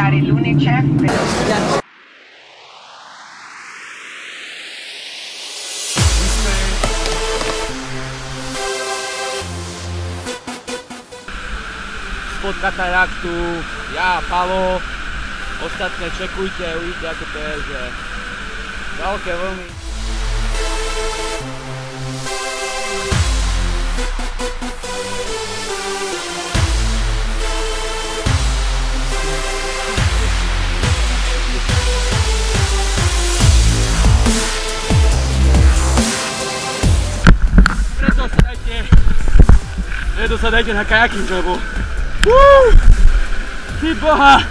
fare l'UNICEF. Spod kataraktu, ja, Palo, ostatné čekujte, uvidíte ako to je, že veľké vlny. Preto sa dajte na kajaking, lebo ty boha!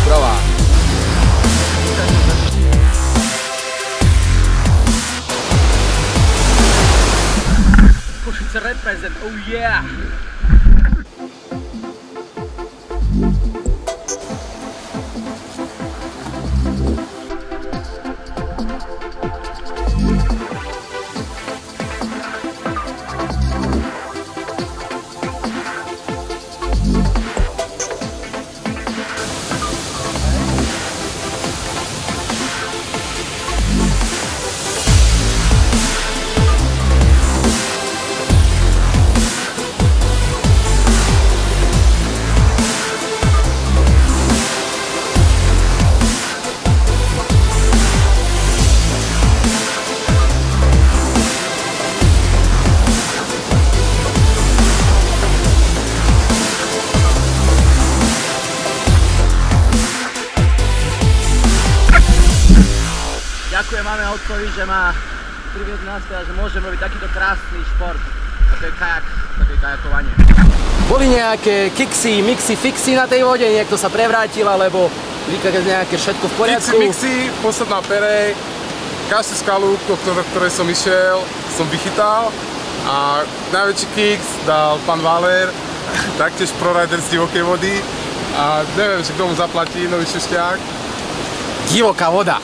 Prvá. Košice represent, oh yeah! Ďakujem máme otcovi, že ma priviedol naspäť a že môžem robiť takýto krásny šport, ako je kajak, ako je kajakovanie. Boli nejaké kiksy, mixy, fixy na tej vode, niekto sa prevrátil, alebo nejaké všetko v poriadku? Kiksy, mixy, posledná perej, každú skalu, ktorej som išiel, som vychytal a najväčší kiks dal pán Valer, taktiež prorider z divokej vody a neviem, že kto mu zaplatí nový šešťák. Divoká voda.